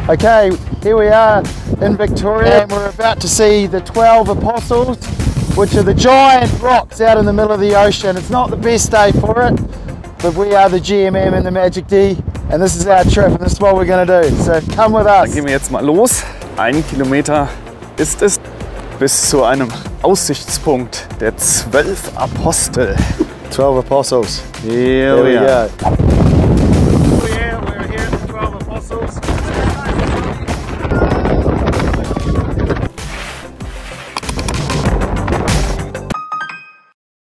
Okay, here we are in Victoria and we're about to see the 12 apostles, which are the giant rocks out in the middle of the ocean. It's not the best day for it, but we are the GMM and the Magic-D and this is our trip and this is what we're going to do. So come with us. Dann gehen wir jetzt mal los. 1 Kilometer ist es bis zu einem Aussichtspunkt der 12 Apostel. 12 apostles. Here we go.